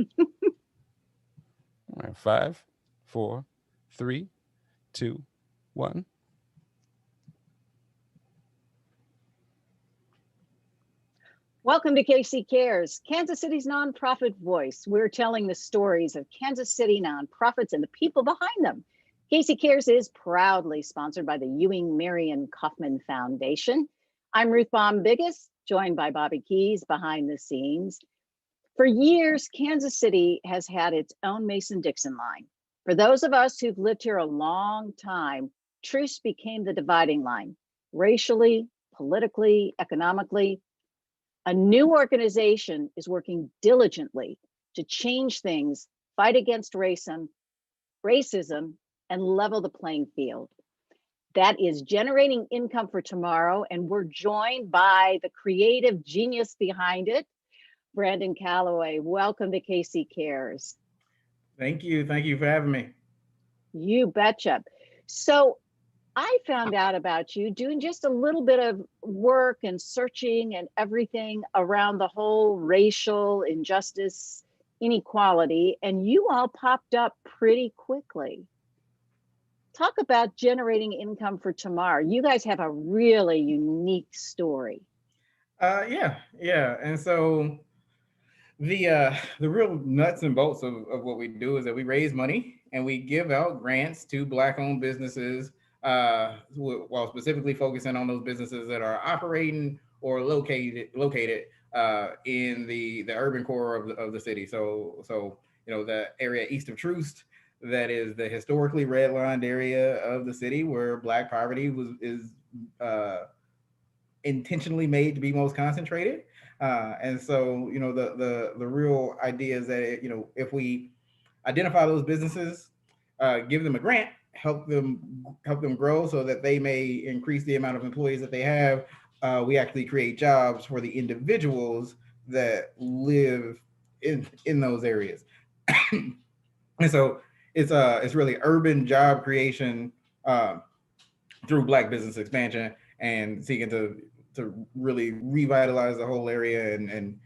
All right, 5, 4, 3, 2, 1. Welcome to KC Cares, Kansas City's nonprofit voice. We're telling the stories of Kansas City nonprofits and the people behind them. KC Cares is proudly sponsored by the Ewing Marion Kaufman Foundation. I'm Ruth Baum Biggess, joined by Bobby Keys behind the scenes. For years, Kansas City has had its own Mason-Dixon line. For those of us who've lived here a long time, truce became the dividing line, racially, politically, economically. A new organization is working diligently to change things, fight against racism, and level the playing field. That is Generating Income for Tomorrow, and we're joined by the creative genius behind it, Brandon Calloway. Welcome to KC Cares. Thank you. Thank you for having me. You betcha. So I found out about you doing just a little bit of work and searching and everything around the whole racial injustice, inequality, and you all popped up pretty quickly. Talk about Generating Income for Tomorrow. You guys have a really unique story. Yeah. And so the real nuts and bolts of what we do is that we raise money and we give out grants to Black-owned businesses, while specifically focusing on those businesses that are operating or located in the urban core of the city. So the area east of Troost, that is the historically redlined area of the city where Black poverty is intentionally made to be most concentrated. And so, the real idea is that, if we identify those businesses, give them a grant, help them grow so that they may increase the amount of employees that they have. We actually create jobs for the individuals that live in those areas. And so it's really urban job creation through Black business expansion and seeking to really revitalize the whole area and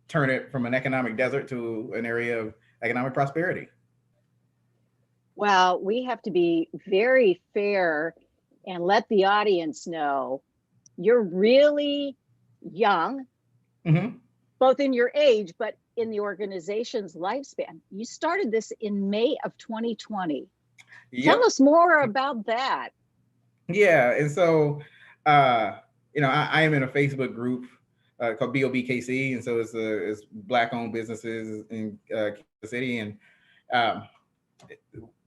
turn it from an economic desert to an area of economic prosperity. Well, we have to be very fair and let the audience know you're really young, Mm-hmm. both in your age, but in the organization's lifespan. You started this in May of 2020. Tell Yep. us more about that. Yeah. And so, I am in a Facebook group called BOBKC, and so it's Black-owned businesses in Kansas City, and um,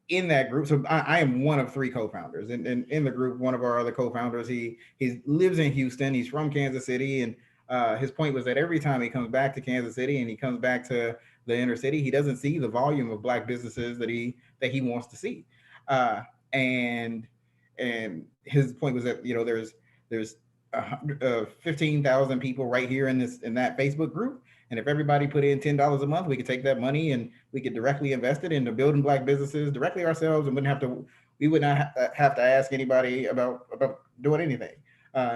in that group, so I am one of three co-founders, and in the group, one of our other co-founders, he lives in Houston. He's from Kansas City, and his point was that every time he comes back to Kansas City and he comes back to the inner city, he doesn't see the volume of Black businesses that he wants to see, uh, and and his point was that there's 15,000 people right here in that Facebook group. And if everybody put in $10 a month, we could take that money and we could directly invest it into building Black businesses directly ourselves, and we would not have to ask anybody about doing anything.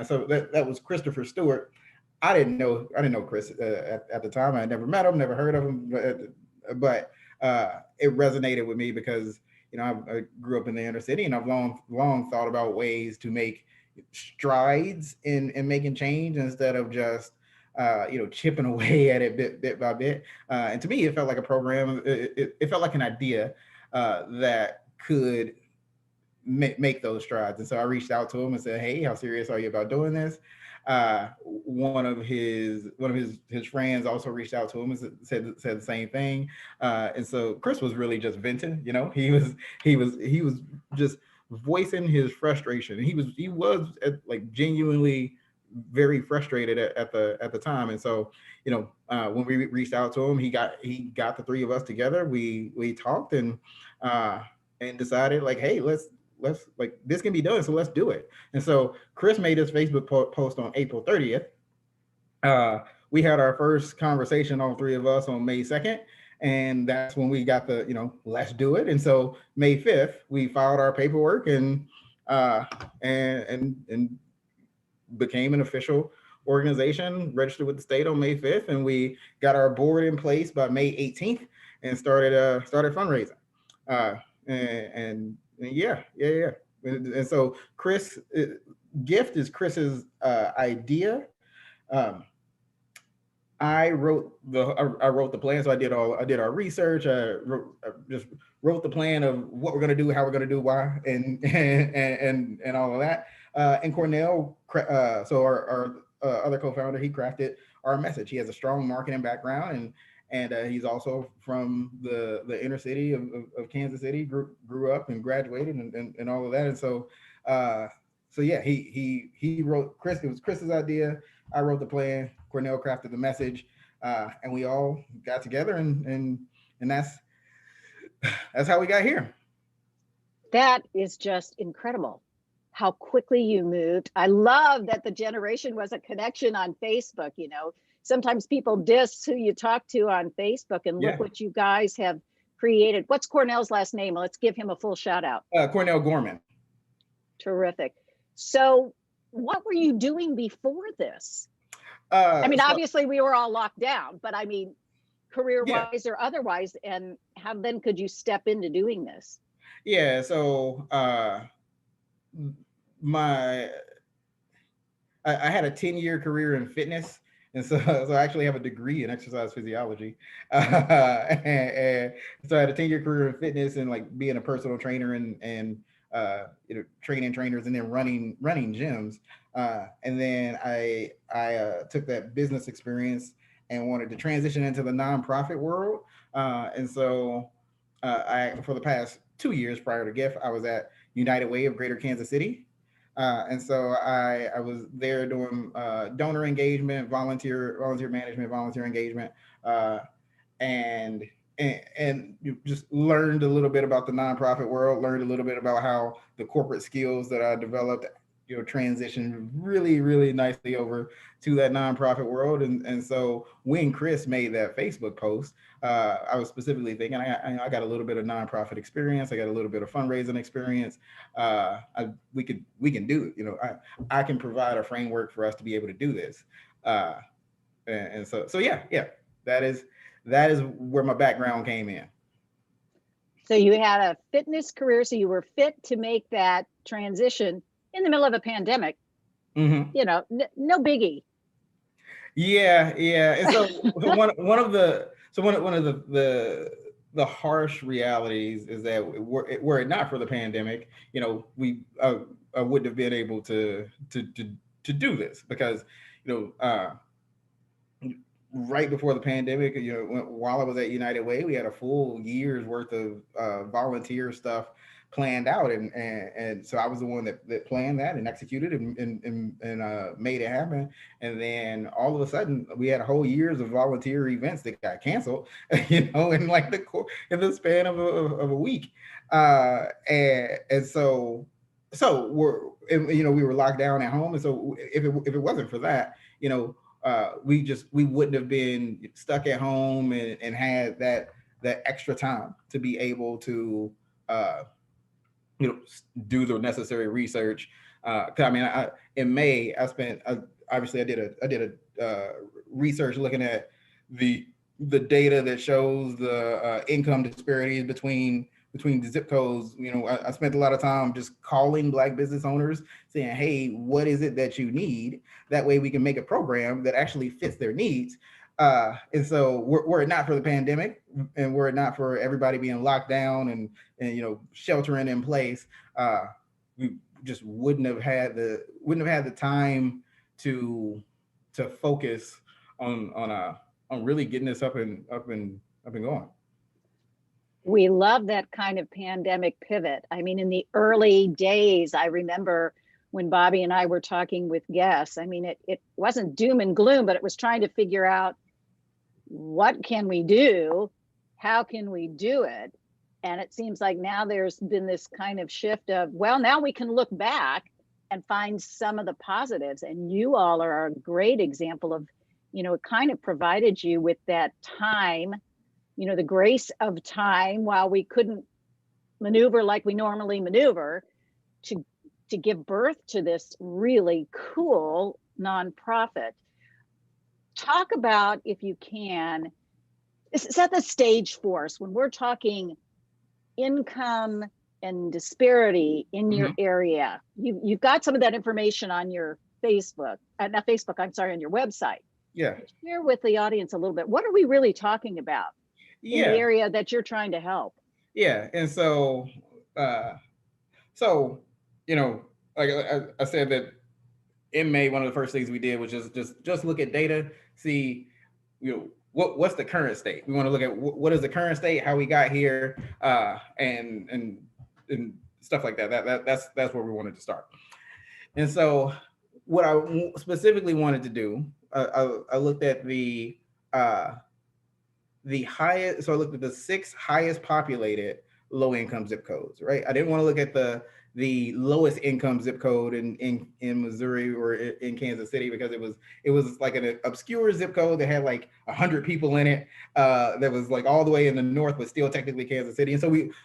So that was Christopher Stewart. I didn't know Chris at the time. I had never met him, never heard of him, but it resonated with me because I grew up in the inner city, and I've long thought about ways to make strides in making change instead of just chipping away at it bit by bit. And to me, it felt like a program. It felt like an idea that could make those strides. And so I reached out to him and said, "Hey, how serious are you about doing this?" One of his friends also reached out to him and said the same thing. And so Chris was really just venting. He was just voicing his frustration. He was like genuinely very frustrated at the time. And so when we reached out to him, he got the three of us together. We talked and decided, like, hey, let's like, this can be done, so let's do it. And so Chris made his Facebook post on April 30th. We had our first conversation, all three of us, on May 2nd, and that's when we got the let's do it. And so May 5th we filed our paperwork and became an official organization, registered with the state on May 5th, and we got our board in place by May 18th and started fundraising. Uh, and yeah. And so Chris, Gift is Chris's idea. Um, I wrote the plan, so I did our research. I just wrote the plan of what we're gonna do, how we're gonna do, why, and all of that. And Cornell, so our other co-founder, he crafted our message. He has a strong marketing background, and he's also from the inner city of Kansas City. Grew up and graduated and all of that. And so yeah, he wrote Chris. It was Chris's idea. I wrote the plan. Cornell crafted the message, and we all got together, and that's how we got here. That is just incredible how quickly you moved. I love that the generation was a connection on Facebook. You know, sometimes people diss who you talk to on Facebook, and look what you guys have created. What's Cornell's last name? Let's give him a full shout out. Cornell Gorman. Terrific. So what were you doing before this? I mean, obviously we were all locked down, but I mean, career-wise or otherwise, and how then could you step into doing this? Yeah, so I had a 10-year career in fitness. And so I actually have a degree in exercise physiology. And so I had a 10-year career in fitness and like being a personal trainer and training trainers and then running gyms. And then I took that business experience and wanted to transition into the nonprofit world. And so for the past 2 years prior to G.I.F.T, I was at United Way of Greater Kansas City. And so I was there doing donor engagement, volunteer management, volunteer engagement, and you just learned a little bit about the nonprofit world, learned a little bit about how the corporate skills that I developed, transitioned really, really nicely over to that nonprofit world. And so when Chris made that Facebook post, I was specifically thinking, I got a little bit of nonprofit experience. I got a little bit of fundraising experience. We can do it. I can provide a framework for us to be able to do this. And so yeah, that is where my background came in. So you had a fitness career, so you were fit to make that transition in the middle of a pandemic. Mm-hmm. No biggie. Yeah. And so one of the harsh realities is that were it not for the pandemic, we wouldn't have been able to do this, because right before the pandemic, while I was at United Way, we had a full year's worth of volunteer stuff planned out, and so I was the one that planned that and executed and made it happen. And then all of a sudden, we had a whole year's of volunteer events that got canceled, in the span of a week, and so we were locked down at home, and so if it wasn't for that, we wouldn't have been stuck at home and had that extra time to be able to do the necessary research. In May I spent obviously I did a research looking at the data that shows the income disparities between the zip codes. I spent a lot of time just calling Black business owners saying, hey, what is it that you need? That way we can make a program that actually fits their needs. And so were it not for the pandemic, and were it not for everybody being locked down and sheltering in place, we just wouldn't have had the time to focus on really getting this up and going. We love that kind of pandemic pivot. I mean, in the early days, I remember when Bobby and I were talking with guests, I mean, it wasn't doom and gloom, but it was trying to figure out, what can we do? How can we do it? And it seems like now there's been this kind of shift of, well, now we can look back and find some of the positives. And you all are a great example of, it kind of provided you with that time, the grace of time while we couldn't maneuver like we normally maneuver, to give birth to this really cool nonprofit. Talk about, if you can, set the stage for us when we're talking income and disparity in your area. You've got some of that information on your Facebook, not Facebook, I'm sorry, on your website. Yeah. Share with the audience a little bit. What are we really talking about in the area that you're trying to help? Yeah. And so, you know, like I said that in May, one of the first things we did was just look at data, see, what's the current state. We want to look at what is the current state, how we got here, and stuff like that. That's where we wanted to start. And so, what I specifically wanted to do, I looked at the highest. So I looked at the 6 highest populated low income zip codes. Right. I didn't want to look at the lowest income zip code in Missouri or in Kansas City, because it was like an obscure zip code that had like 100 people in it, that was like all the way in the north, but still technically Kansas City. And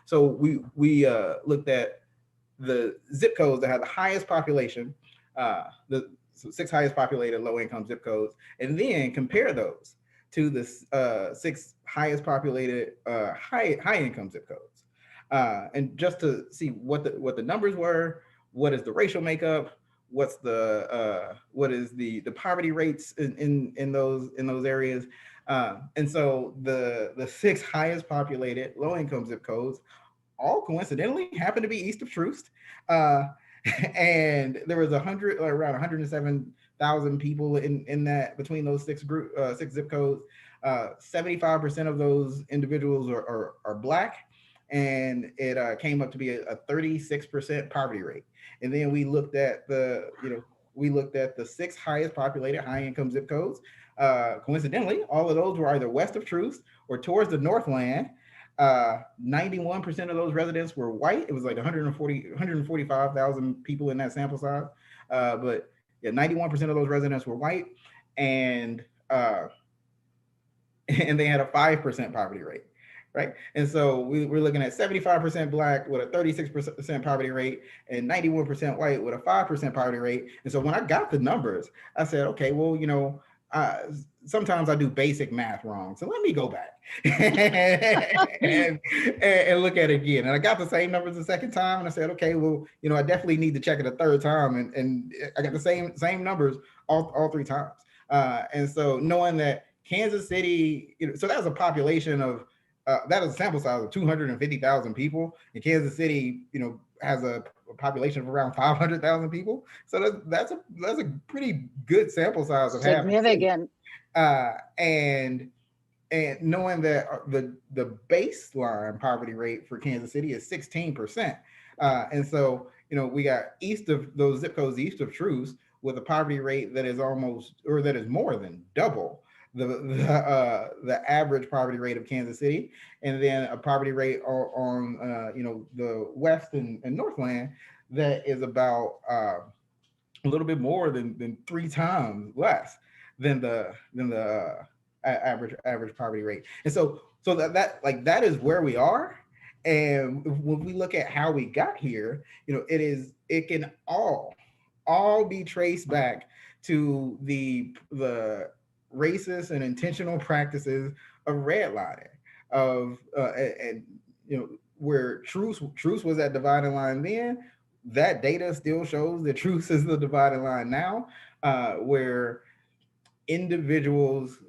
so we looked at the zip codes that had the highest population, the 6 highest populated low income zip codes, and then compare those to the 6 highest populated high income zip codes, and just to see what the numbers were, what is the racial makeup, what is the poverty rates in those areas, and so the 6 highest populated low income zip codes all coincidentally happened to be east of Troost, and there was around 107,000 people in that, between those 6 zip codes. 75% of those individuals are Black, and it came up to be a 36% poverty rate. And then we looked at the 6 highest populated high income zip codes. Coincidentally, all of those were either west of Troost or towards the Northland. 91% of those residents were white. It was like 145,000 people in that sample size. But yeah, 91% of those residents were white, and they had a 5% poverty rate, right? And so we're looking at 75% Black with a 36% poverty rate, and 91% white with a 5% poverty rate. And so when I got the numbers, I said, okay, well, sometimes I do basic math wrong, so let me go back and look at it again. And I got the same numbers the second time, and I said, okay, well, I definitely need to check it a third time, and I got the same numbers all 3 times. And so knowing that Kansas City, so that was a population of that was a sample size of 250,000 people, and Kansas City, has a population of around 500,000 people. So that's a pretty good sample size of significant. And knowing that the baseline poverty rate for Kansas City is 16%, and so we got east of those zip codes, east of Troost, with a poverty rate that is more than double the average poverty rate of Kansas City, and then a poverty rate on the west and Northland that is about a little bit more than 3 times less than the average poverty rate. And so that is where we are. And when we look at how we got here, it can all be traced back to the racist and intentional practices of redlining, where truth was that dividing line then. That data still shows that truth is the dividing line now, where individuals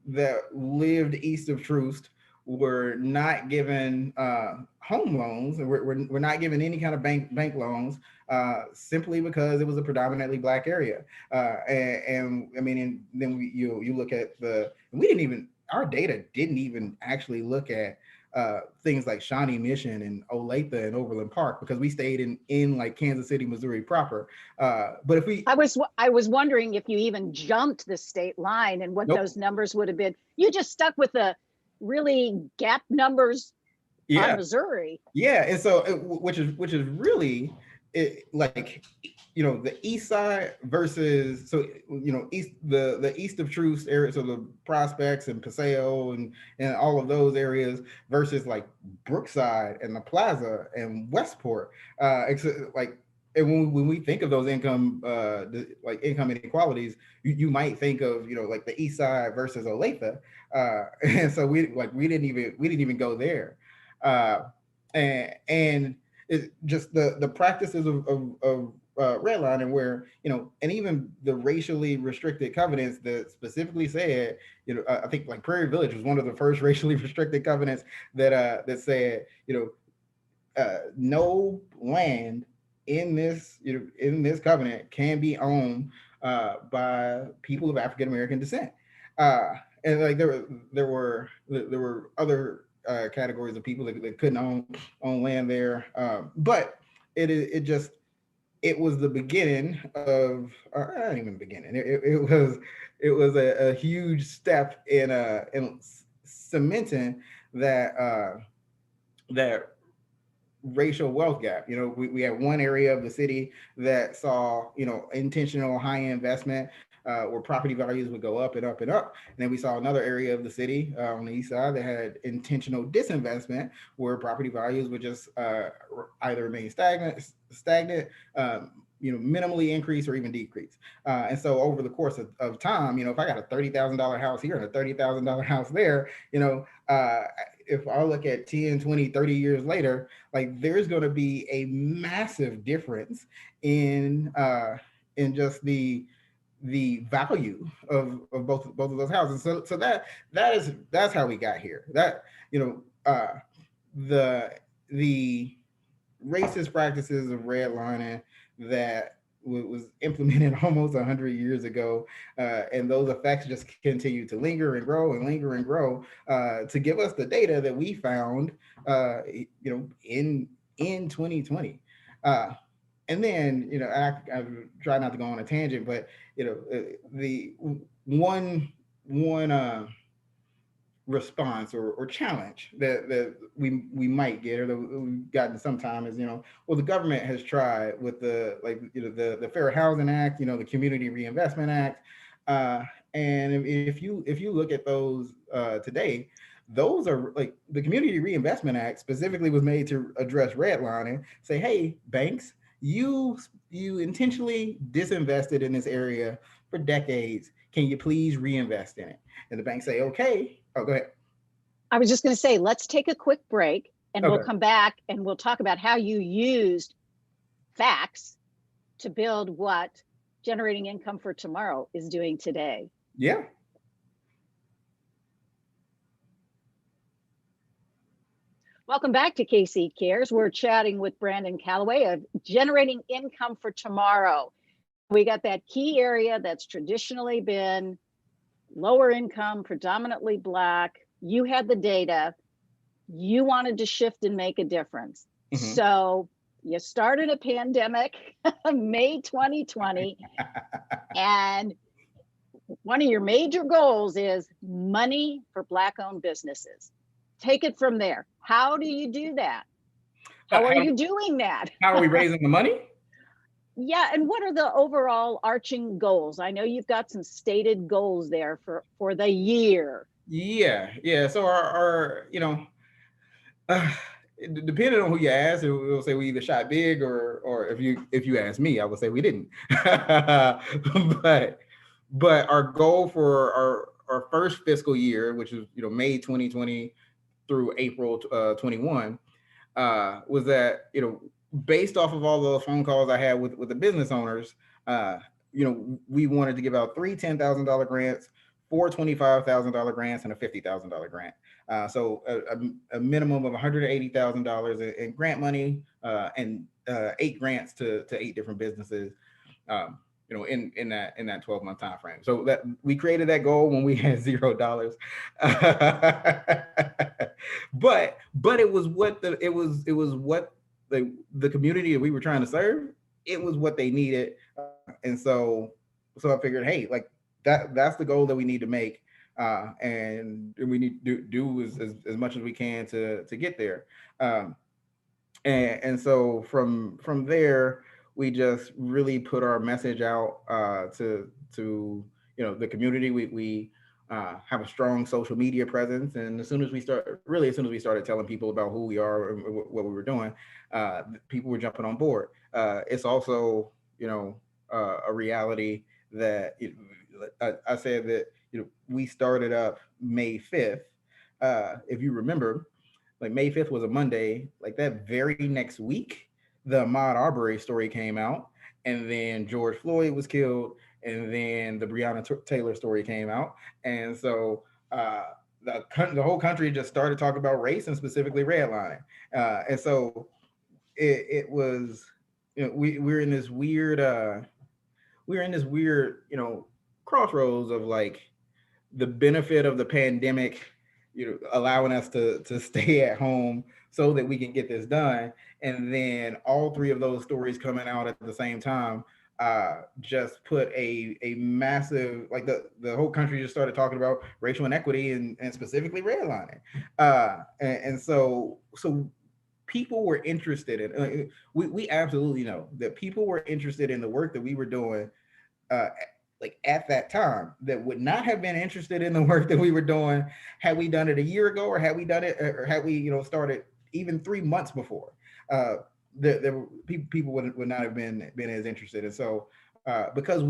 that lived east of Troost were not given home loans. We're not given any kind of bank loans, simply because it was a predominantly Black area. And I mean, and then you look at our data didn't even actually look at things like Shawnee Mission and Olathe and Overland Park, because we stayed in like Kansas City, Missouri proper. But if I was wondering if you even jumped the state line and what those numbers would have been. You just stuck with the really gap numbers on Missouri. Yeah, and so which is really the east side versus the east of Troost area, so the Prospects and Paseo and all of those areas versus like Brookside and the Plaza and Westport. and when we think of those income like income inequalities, you might think of, you know, like the East Side versus Olathe, and so we didn't even go there, uh, and it's just the practices of redlining, where, you know, and even the racially restricted covenants that specifically said, you know, I think like Prairie Village was one of the first racially restricted covenants that said, you know, no land in this, you know, in this covenant can be owned by people of African American descent. Uh, and like there were other categories of people that couldn't own land there, but it just, it was the beginning of, not even the beginning. It was a huge step in cementing that racial wealth gap. You know, we had one area of the city that saw, you know, intentional high investment, where property values would go up and up and up. And then we saw another area of the city on the east side that had intentional disinvestment, where property values would just either remain stagnant, you know, minimally increase or even decrease. And so over the course of time, you know, if I got a $30,000 house here and a $30,000 house there, you know, if I look at 10, 20, 30 years later, like there's going to be a massive difference in just the value of both of those houses. So that's how we got here. That, you know, the the racist practices of redlining that was implemented almost 100 years ago, and those effects just continue to linger and grow and linger and grow, to give us the data that we found, you know, in 2020. And then, you know, I try not to go on a tangent, but, you know, the one response or challenge that we might get, or that we've gotten sometime, is, you know, well, the government has tried with the, like, you know, the Fair Housing Act, you know, the Community Reinvestment Act, and if you look at those today, those are like, the Community Reinvestment Act specifically was made to address redlining. Say, hey, banks, you intentionally disinvested in this area for decades. Can you please reinvest in it? And the banks say, okay. Oh, go ahead. I was just going to say, let's take a quick break and we'll Okay. come back and we'll talk about how you used facts to build what generating income for tomorrow is doing today. Yeah. Welcome back to KC Cares. We're chatting with Brandon Calloway of Generating Income for Tomorrow. We got that key area that's traditionally been lower income, predominantly Black. You had the data. You wanted to shift and make a difference. Mhm. So you started a pandemic, May 2020, and one of your major goals is money for Black-owned businesses. Take it from there. How do you do that? How are you doing that? How are we raising the money? Yeah, and what are the overall arching goals? I know you've got some stated goals there for the year. Yeah. So our you know, depending on who you ask, it will say we either shot big, or if you ask me, I would say we didn't. but our goal for our first fiscal year, which is, you know, May 2020 through April 21, was that, you know, based off of all the phone calls I had with the business owners, you know, we wanted to give out three $10,000 grants, four $25,000 grants, and a $50,000 grant. So a minimum of $180,000 in grant money, and 8 grants to 8 different businesses. You know, in that 12-month time frame. So that we created that goal when we had $0. but it was what the community that we were trying to serve, it was what they needed. And so I figured, hey, like that's the goal that we need to make. And we need to do as much as we can to get there. And so from there, we just really put our message out to, you know, the community. We have a strong social media presence. And as soon as we started telling people about who we are and what we were doing, people were jumping on board. It's also, a reality that I said that, we started up May 5th. If you remember, like May 5th was a Monday, like that very next week, the Ahmaud Arbery story came out, and then George Floyd was killed, and then the Breonna Taylor story came out. And so the whole country just started talking about race and specifically redlining. And so it was, we're in this weird, crossroads of like the benefit of the pandemic, allowing us to stay at home so that we can get this done. And then all three of those stories coming out at the same time just put a massive, like the whole country just started talking about racial inequity and specifically redlining. So people were interested in, we absolutely know that people were interested in the work that we were doing, uh, like at that time, that would not have been interested in the work that we were doing had we done it a year ago, or had we done it, or had we, started even 3 months before. Uh, people would not have been as interested. And so, because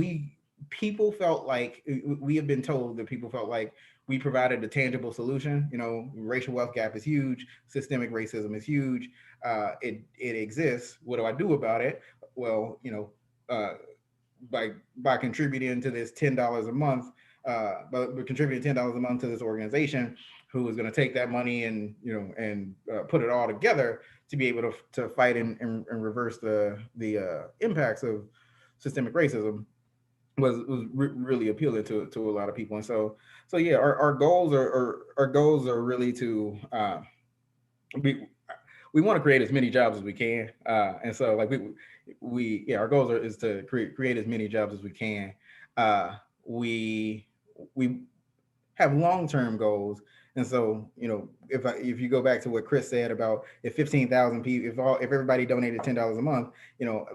people felt like, we have been told that people felt like we provided a tangible solution. Racial wealth gap is huge. Systemic racism is huge. It exists. What do I do about it? Well, uh, by contributing to this $10 a month, by contributing $10 a month to this organization, who is going to take that money and put it all together to be able to fight and reverse the impacts of systemic racism, was really appealing to a lot of people. And so yeah, our goals are really to be, we want to create as many jobs as we can. And so like our goals is to create as many jobs as we can. We have long-term goals. And so, if you go back to what Chris said about, if 15,000 people, if everybody donated $10 a month,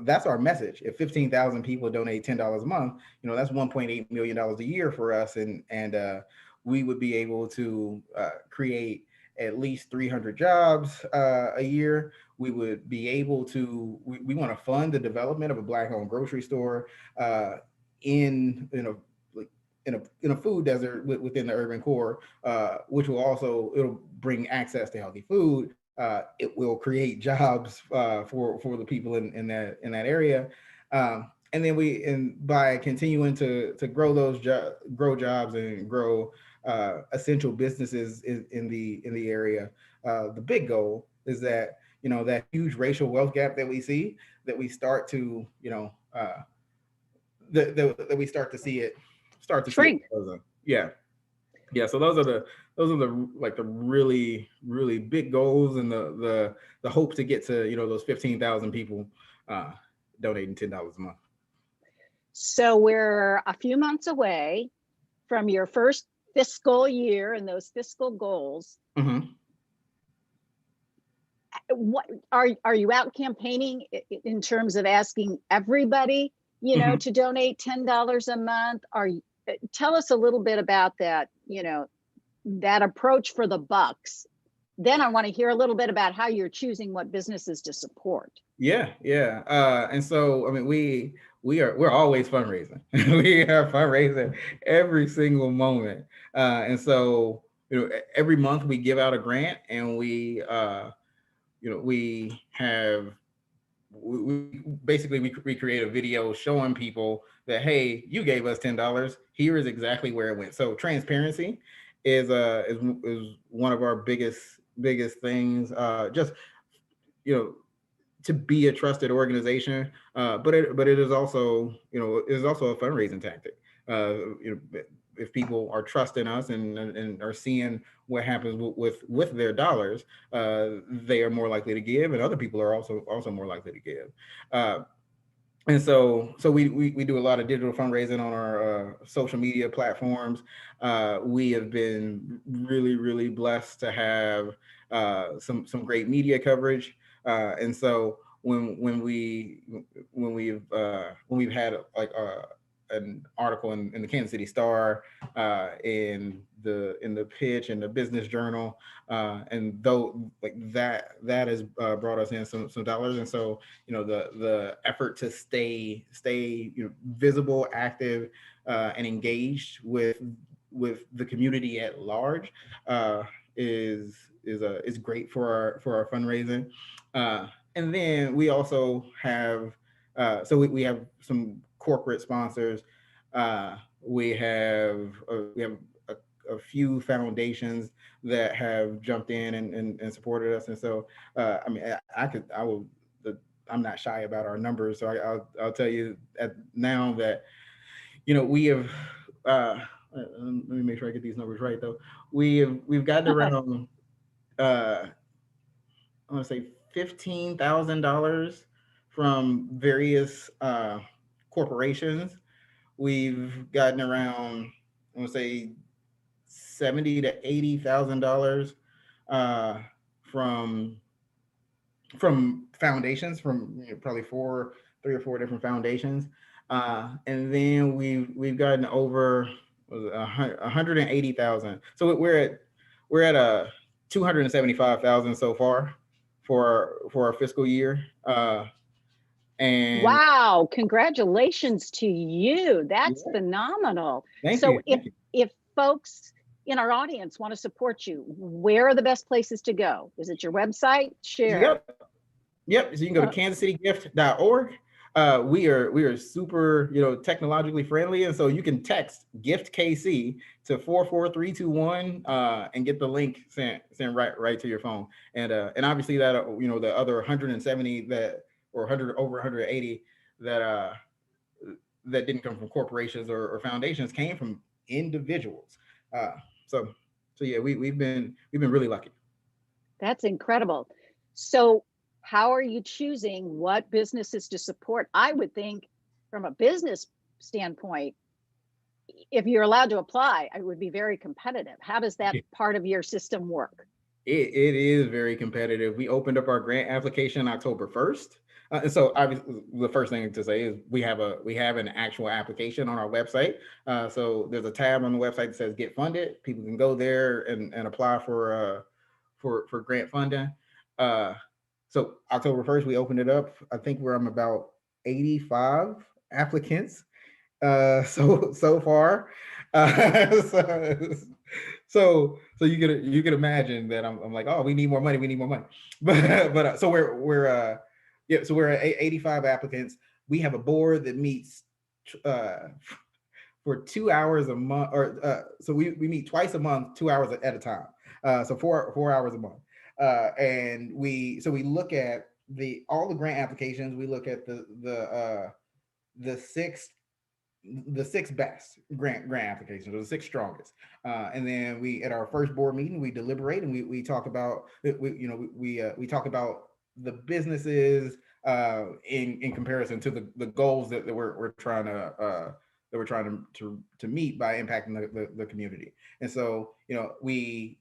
that's our message. If 15,000 people donate $10 a month, that's $1.8 million a year for us. And we would be able to create at least 300 jobs a year. We would be able to, we want to fund the development of a Black-owned grocery store in, like in a food desert within the urban core, which it'll bring access to healthy food. It will create jobs for the people in that area. And then by continuing to grow grow jobs and grow essential businesses in the area, the big goal is that, that huge racial wealth gap that we see, that we start to, that we start to see it Shrink. closing. Yeah. So those are the like the really, really big goals, and the hope to get to, those 15,000 people donating $10 a month. So we're a few months away from your first fiscal year and those fiscal goals. Mm-hmm. What are you out campaigning in terms of asking everybody, to donate $10 a month? Tell us a little bit about that, that approach for the bucks. Then I want to hear a little bit about how you're choosing what businesses to support. Yeah. And so, I mean, we're always fundraising. We are fundraising every single moment. And so, every month we give out a grant, and we basically we create a video showing people that, hey, you gave us $10. Here is exactly where it went. So transparency is one of our biggest things. Just, to be a trusted organization, but it is also, a fundraising tactic. If people are trusting us and are seeing what happens with their dollars, they are more likely to give, and other people are also more likely to give. And so we do a lot of digital fundraising on our social media platforms. We have been really, really blessed to have some great media coverage. And so when we've had like an article in the Kansas City Star, in the pitch in the Business Journal, and though like that has brought us in some dollars, and so the effort to stay visible, active, and engaged with the community at large, is great for our fundraising. And then we also have we have some corporate sponsors. We have a few foundations that have jumped in and supported us, and so I mean I will. I'm not shy about our numbers, so I'll tell you now that we have. Let me make sure I get these numbers right though. We've gotten around I want to say $15,000 from various corporations. We've gotten around, I want to say, $70,000 to $80,000 uh, from foundations, from probably three or four different foundations, and then we've gotten over 180,000. So we're at a 275,000 so far for our fiscal year. And Wow, congratulations to you. That's yeah, phenomenal. thank So you, thank you. if folks in our audience want to support you, where are the best places to go? Is it your website? Share. Yep. Yep. So you can go to kansascitygift.org. We are super technologically friendly, and so you can text gift KC to 44321 and get the link sent right to your phone. And obviously that the other 170 or 100 over 180 that that didn't come from corporations or foundations, came from individuals. Uh, so yeah, we've been really lucky. That's incredible. So how are you choosing what businesses to support? I would think from a business standpoint, if you're allowed to apply, I would be very competitive. How does that part of your system work? It is very competitive. We opened up our grant application October 1st. And so obviously the first thing to say is we have an actual application on our website. So there's a tab on the website that says get funded. People can go there and apply for grant funding. Uh, so October 1st, we opened it up. I think I'm about 85 applicants so far. So, so you can imagine that I'm like, oh, we need more money, but so we're at 85 applicants. We have a board that meets uh for 2 hours a month, or so we meet twice a month, 2 hours at a time. So four hours a month. And we look at all the grant applications. We look at the six best grant applications, or the six strongest, and then we, at our first board meeting, we deliberate, and we talk about we talk about the businesses in comparison to the goals that we're trying to meet by impacting the community. And so we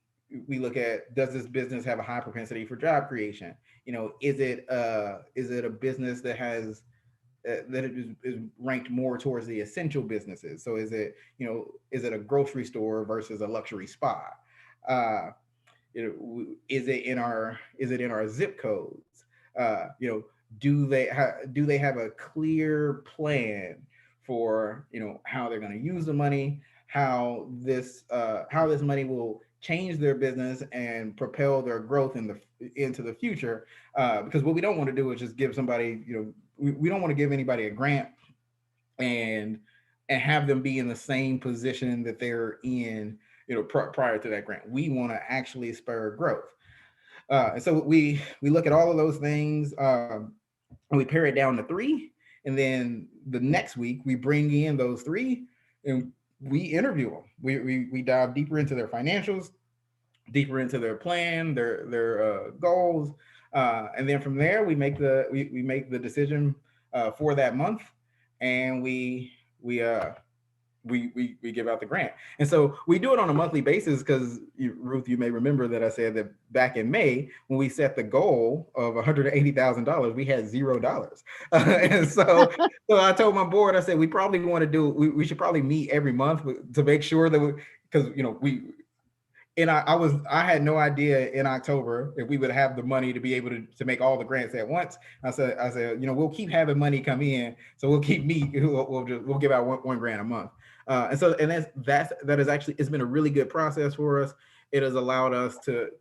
look at, does this business have a high propensity for job creation? Is it a business that has that it is ranked more towards the essential businesses? So is it a grocery store versus a luxury spa? Uh, is it in our zip codes? Do they have a clear plan for how they're going to use the money, how this money will change their business and propel their growth into the future? Because what we don't want to do is just give somebody, we don't want to give anybody a grant and have them be in the same position that they're in, prior to that grant. We want to actually spur growth. And so we look at all of those things, and we pare it down to three. And then the next week we bring in those three and we interview them. We dive deeper into their financials, deeper into their plan, their goals, and then from there we make the decision for that month, and we we give out the grant. And so we do it on a monthly basis because, Ruth, you may remember that I said that back in May when we set the goal of $180,000, we had $0. And so I told my board, I said we probably want to do we should probably meet every month to make sure that because we and I had no idea in October if we would have the money to be able to make all the grants at once. I said, we'll keep having money come in, so we'll keep we'll give out one grant a month. And that is actually, it's been a really good process for us. It has allowed us to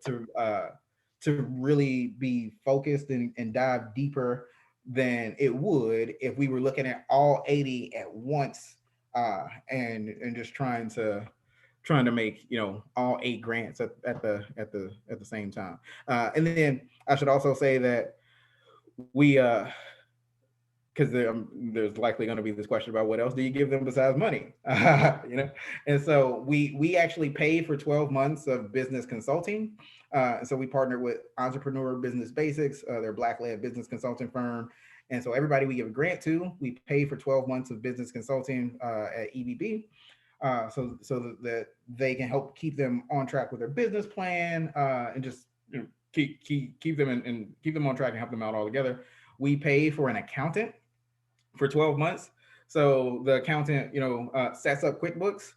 really be focused and dive deeper than it would if we were looking at all 80 at once, and just trying to make all 8 grants at the same time. And then I should also say that we because there's likely going to be this question about what else do you give them besides money. And so we actually pay for 12 months of business consulting. And so we partnered with Entrepreneur Business Basics, their Black-led business consulting firm. And so everybody we give a grant to, we pay for 12 months of business consulting at EBB. So that they can help keep them on track with their business plan, and just keep them and keep them on track and help them out all together. We pay for an accountant for 12 months. So the accountant, sets up QuickBooks,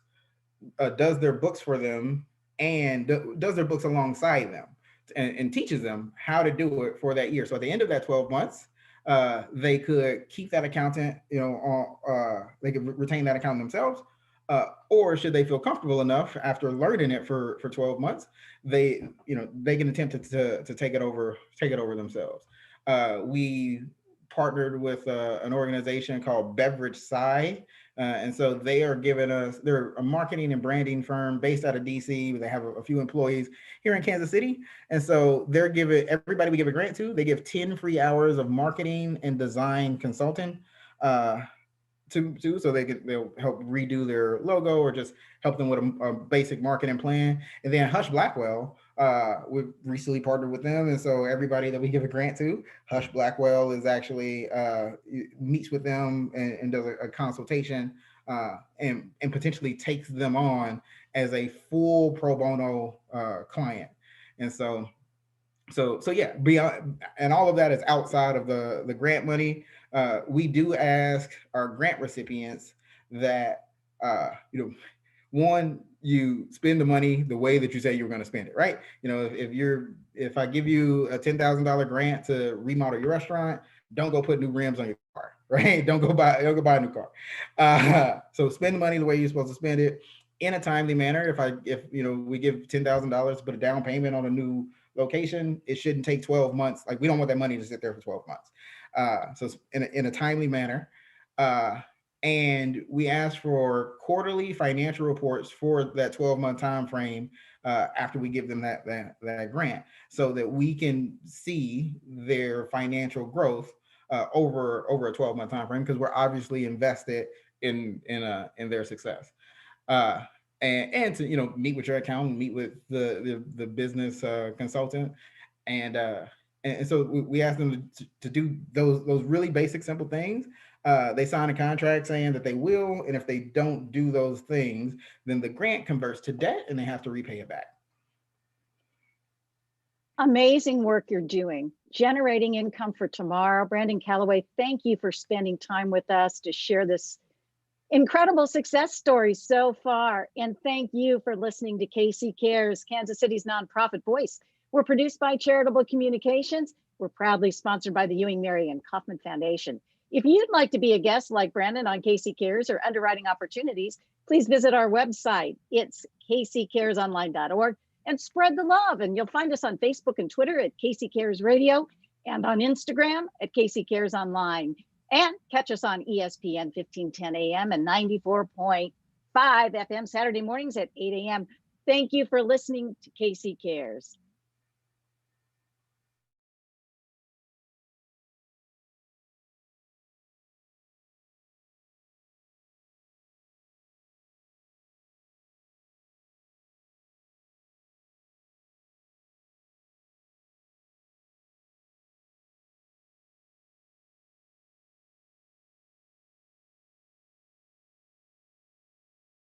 does their books for them, and does their books alongside them, and teaches them how to do it for that year. So at the end of that 12 months, they could keep that accountant, they could retain that accountant themselves. Or should they feel comfortable enough after learning it for 12 months, they can attempt to take it over themselves. We partnered with an organization called Beverage Sci, and so they're a marketing and branding firm based out of DC. They have a few employees here in Kansas City, and so they're giving everybody we give a grant to, they give 10 free hours of marketing and design consulting. So they'll help redo their logo or just help them with a basic marketing plan. And then Hush Blackwell, we've recently partnered with them, and so everybody that we give a grant to, Hush Blackwell is actually meets with them and does a consultation, and potentially takes them on as a full pro bono client. And so yeah, beyond, and all of that is outside of the grant money. We do ask our grant recipients that, one, you spend the money the way that you say you're going to spend it, right? If I give you a $10,000 grant to remodel your restaurant, don't go put new rims on your car, right? Don't go buy a new car. So spend the money the way you're supposed to spend it in a timely manner. If we give $10,000 to put a down payment on a new location, it shouldn't take 12 months. Like, we don't want that money to sit there for 12 months. So in a timely manner. And we ask for quarterly financial reports for that 12-month time frame after we give them that grant, so that we can see their financial growth over a 12-month time frame, because we're obviously invested in their success. And to meet with your accountant, meet with the business consultant, and so we ask them to do those really basic, simple things. They sign a contract saying that they will, and if they don't do those things, then the grant converts to debt and they have to repay it back. Amazing work you're doing, generating income for tomorrow. Brandon Calloway, thank you for spending time with us to share this incredible success story so far. And thank you for listening to KC Cares, Kansas City's nonprofit voice. We're produced by Charitable Communications. We're proudly sponsored by the Ewing, Marion Kauffman Foundation. If you'd like to be a guest like Brandon on KC Cares or Underwriting Opportunities, please visit our website. It's kccaresonline.org, and spread the love. And you'll find us on Facebook and Twitter at KC Cares Radio, and on Instagram at KC Cares Online. And catch us on ESPN 1510 AM and 94.5 FM Saturday mornings at 8 AM. Thank you for listening to KC Cares.